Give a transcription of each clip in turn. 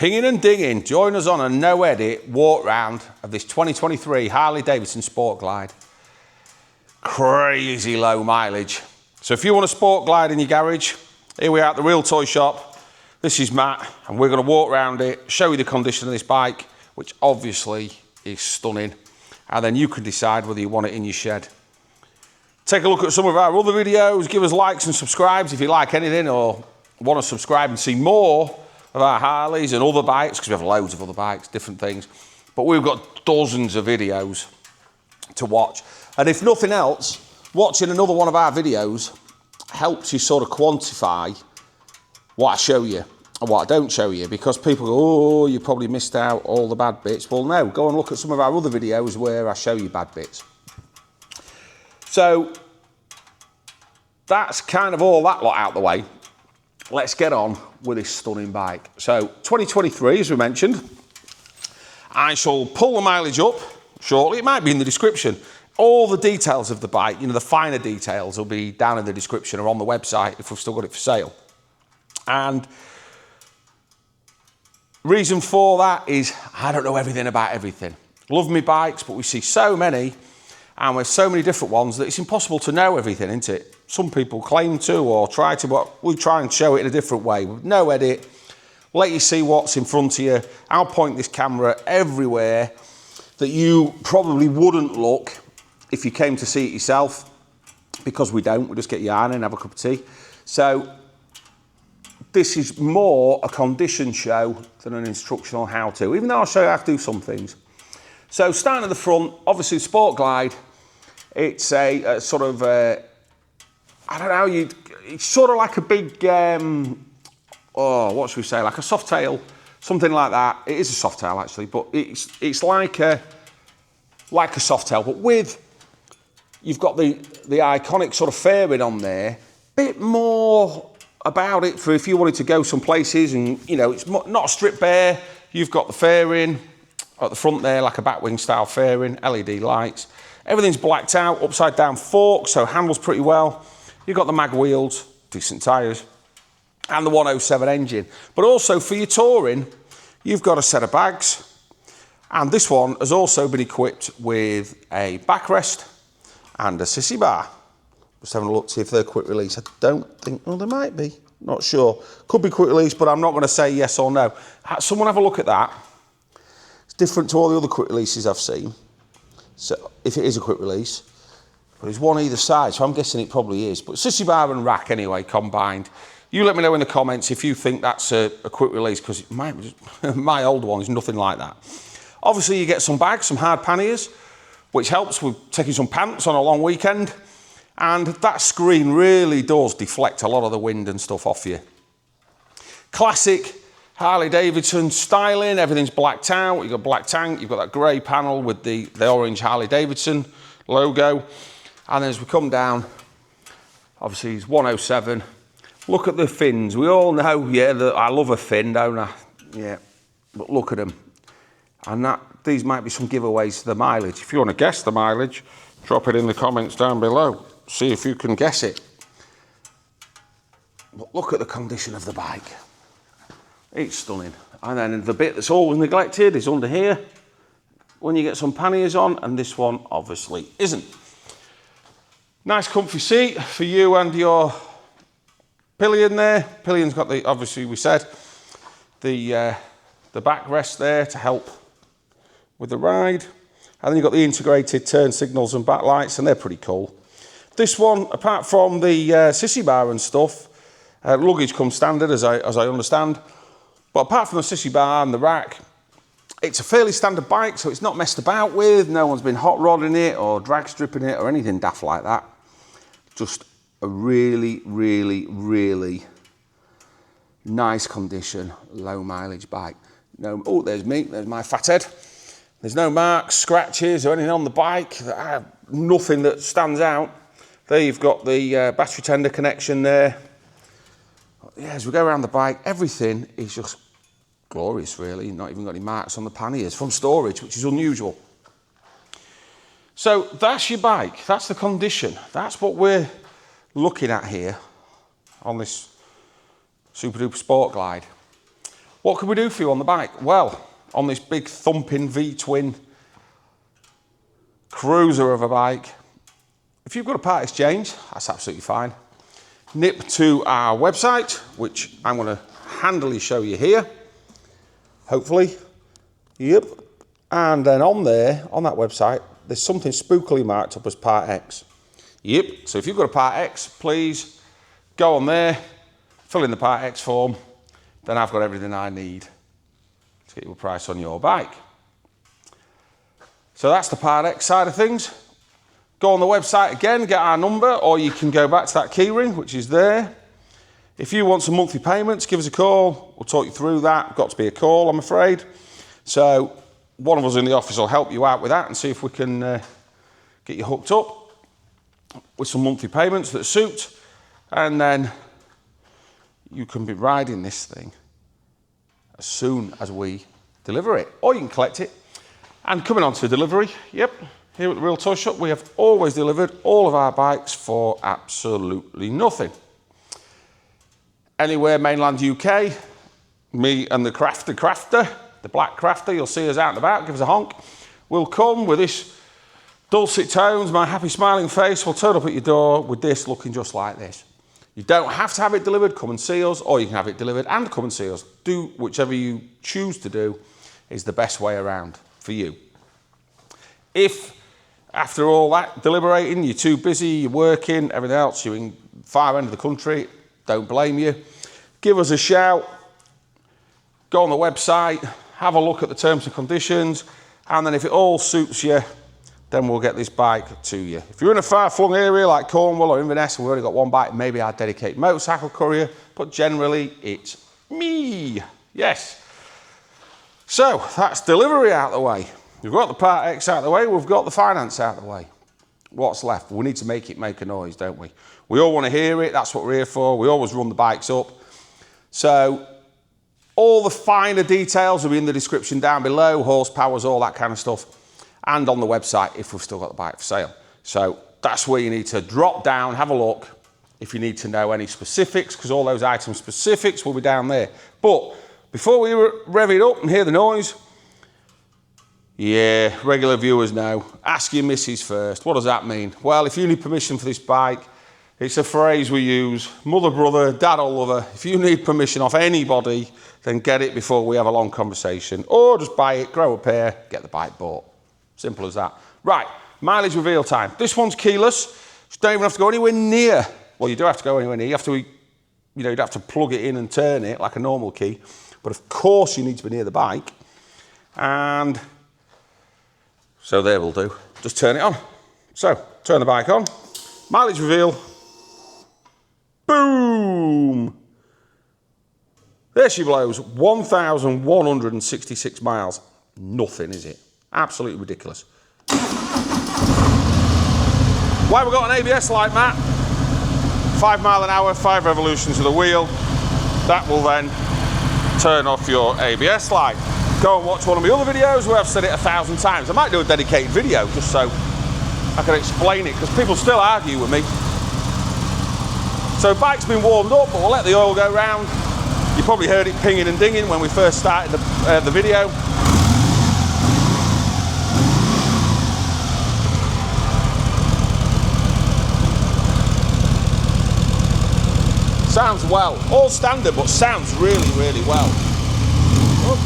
Pinging and dinging, join us on a no-edit walk round of this 2023 Harley-Davidson Sport Glide. Crazy low mileage. So if you want a Sport Glide in your garage, here we are at the Real Toy Shop. This is Matt, and we're going to walk around it, show you the condition of this bike, which obviously is stunning, and then you can decide whether you want it in your shed. Take a look at some of our other videos, give us likes and subscribes if you like anything or want to subscribe and see more of our Harleys and other bikes, because we have loads of other bikes, different things. But we've got dozens of videos to watch. And if nothing else, watching another one of our videos helps you sort of quantify what I show you and what I don't show you, because people go, oh, you probably missed out all the bad bits. Well, no, go and look at some of our other videos where I show you bad bits. So that's kind of all that lot out the way. Let's get on with this stunning bike. So 2023, as we mentioned, I shall pull the mileage up shortly. It might be in the description. All the details of the bike, you know, the finer details will be down in the description or on the website if we've still got it for sale. And reason for that is I don't know everything about everything. Love me bikes, but we see so many and with so many different ones that it's impossible to know everything, isn't it? Some people claim to or try to, but we try and show it in a different way. With no edit, let you see what's in front of you. I'll point this camera everywhere that you probably wouldn't look if you came to see it yourself, because we don't. We just get your iron and have a cup of tea. So this is more a condition show than an instructional how-to, even though I'll show you how to do some things. So starting at the front, obviously Sport Glide, it's a sort of, I don't know, it's sort of like a big, what should we say, like a Softail, something like that. It is a Softail actually, but it's like a Softail, but with, you've got the iconic sort of fairing on there, bit more about it for if you wanted to go some places and, you know, it's not a strip bare. You've got the fairing at the front there, like a batwing style fairing, LED lights. Everything's blacked out, upside down fork, so handles pretty well. You've got the mag wheels, decent tyres, and the 107 engine. But also for your touring, you've got a set of bags. And this one has also been equipped with a backrest and a sissy bar. Just having a look to see if they're quick release. I don't think, oh, they might be, not sure. Could be quick release, but I'm not going to say yes or no. Someone have a look at that. It's different to all the other quick releases I've seen. So if it is a quick release, but there's one either side, so I'm guessing it probably is. But sissy bar and rack anyway, combined. You let me know in the comments if you think that's a quick release, because my old one is nothing like that. Obviously you get some bags, some hard panniers, which helps with taking some pants on a long weekend. And that screen really does deflect a lot of the wind and stuff off you. Classic Harley-Davidson styling, everything's blacked out. You've got a black tank, you've got that grey panel with the orange Harley-Davidson logo. And then as we come down, obviously it's 107. Look at the fins. We all know, yeah, that I love a fin, don't I? Yeah, but look at them. And these might be some giveaways to the mileage. If you want to guess the mileage, drop it in the comments down below. See if you can guess it. But look at the condition of the bike. It's stunning. And then the bit that's always neglected is under here, when you get some panniers on, and this one obviously isn't. Nice comfy seat for you and your pillion there. Pillion's got the, obviously we said, the backrest there to help with the ride. And then you've got the integrated turn signals and backlights, and they're pretty cool. This one, apart from the sissy bar and stuff, luggage comes standard as I understand. But apart from the sissy bar and the rack, it's a fairly standard bike, so it's not messed about with. No one's been hot rodding it or drag stripping it or anything daft like that. Just a really, really, really nice condition, low mileage bike. No, oh, there's me, there's my fat head. There's no marks, scratches or anything on the bike. Nothing that stands out. There you've got the battery tender connection there. Yeah, as we go around the bike, everything is just glorious, really. Not even got any marks on the panniers from storage, which is unusual. So that's your bike. That's the condition. That's what we're looking at here on this Super Duper Sport Glide. What can we do for you on the bike? Well, on this big thumping V-twin cruiser of a bike, if you've got a part exchange, that's absolutely fine. Nip to our website, which I'm going to handily show you here, hopefully. Yep. And then on there, on that website, there's something spookily marked up as Part X. Yep. So if you've got a Part X, please go on there, fill in the Part X form, then I've got everything I need to get you a price on your bike. So that's the Part X side of things. Go on the website again, get our number, or you can go back to that keyring, which is there. If you want some monthly payments, give us a call. We'll talk you through that. Got to be a call, I'm afraid. So one of us in the office will help you out with that and see if we can get you hooked up with some monthly payments that suit. And then you can be riding this thing as soon as we deliver it. Or you can collect it. And coming on to delivery, yep, here at the Real Toy Shop, we have always delivered all of our bikes for absolutely nothing. Anywhere mainland UK, me and the crafter, the black crafter, you'll see us out and about, give us a honk. We'll come with this dulcet tones, my happy smiling face, we'll turn up at your door with this looking just like this. You don't have to have it delivered, come and see us, or you can have it delivered and come and see us. Do whichever you choose to do is the best way around for you. If after all that deliberating, you're too busy, you're working, everything else, you're in far end of the country, don't blame you. Give us a shout, go on the website, have a look at the terms and conditions, and then if it all suits you, then we'll get this bike to you. If you're in a far-flung area like Cornwall or Inverness and we've only got one bike, maybe I'd dedicate motorcycle courier, but generally it's me. Yes. So that's delivery out the way. We've got the Part X out the way, we've got the finance out the way. What's left? We need to make it make a noise, don't we? We all want to hear it, that's what we're here for. We always run the bikes up. So all the finer details will be in the description down below, horsepowers, all that kind of stuff. And on the website if we've still got the bike for sale. So that's where you need to drop down, have a look if you need to know any specifics, because all those item specifics will be down there. But before we rev it up and hear the noise, yeah, regular viewers know, ask your missus first. What does that mean? Well, if you need permission for this bike, it's a phrase we use, mother, brother, dad or lover. If you need permission off anybody, then get it before we have a long conversation. Or just buy it, grow a pair, get the bike bought. Simple as that. Right, mileage reveal time. This one's keyless. You don't even have to go anywhere near. Well, you do have to go anywhere near. You have to, you'd have to plug it in and turn it like a normal key. But of course you need to be near the bike. And so there we'll do. Just turn it on. So, turn the bike on. Mileage reveal. Boom! There she blows. 1,166 miles. Nothing, is it? Absolutely ridiculous. Why have we got an ABS light, Matt? 5 miles an hour, 5 revolutions of the wheel. That will then turn off your ABS light. Go and watch one of my other videos where I've said it 1,000 times. I might do a dedicated video just so I can explain it, because people still argue with me. So bike's been warmed up, but we'll let the oil go round. You probably heard it pinging and dinging when we first started the video. Sounds well, all standard, but sounds really, really well. Oh.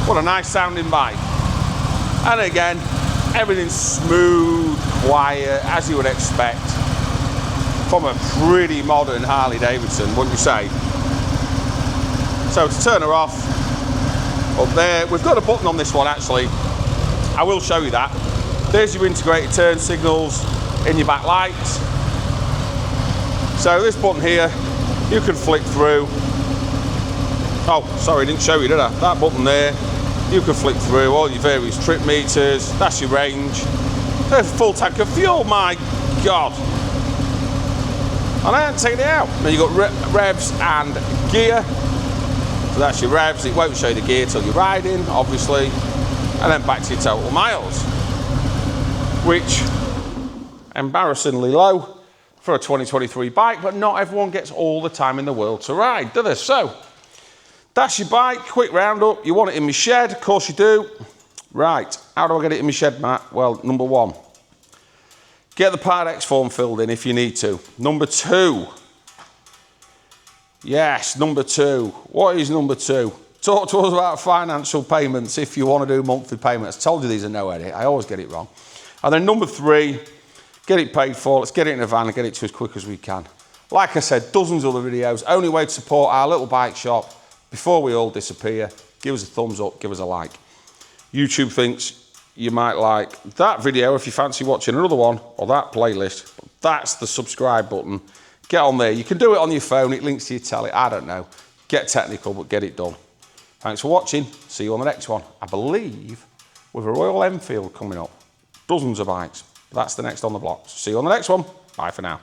What a nice sounding bike. And again, everything's smooth, quiet, as you would expect from a pretty modern Harley-Davidson, wouldn't you say? So to turn her off, up there, we've got a button on this one actually. I will show you that. There's your integrated turn signals in your back lights. So this button here, you can flick through. Oh, sorry, I didn't show you, did I? That button there, you can flick through all your various trip meters. That's your range. There's a full tank of fuel, my God. And I haven't taken it out. Then you've got revs and gear. So that's your revs. It won't show you the gear till you're riding, obviously. And then back to your total miles, which embarrassingly low for a 2023 bike, but not everyone gets all the time in the world to ride, do they? So, that's your bike, quick roundup. You want it in my shed? Of course you do. Right, how do I get it in my shed, Matt? Well, number one, get the Part X form filled in if you need to. Number two, yes, number two. What is number two? Talk to us about financial payments if you want to do monthly payments. I told you these are no edit. I always get it wrong. And then number three, get it paid for. Let's get it in a van and get it to as quick as we can. Like I said, dozens of other videos. Only way to support our little bike shop before we all disappear. Give us a thumbs up, give us a like. YouTube thinks you might like that video if you fancy watching another one or that playlist. That's the subscribe button. Get on there. You can do it on your phone. It links to your telly. I don't know. Get technical, but get it done. Thanks for watching. See you on the next one. I believe with a Royal Enfield coming up. Dozens of bikes. That's the next on the block. See you on the next one. Bye for now.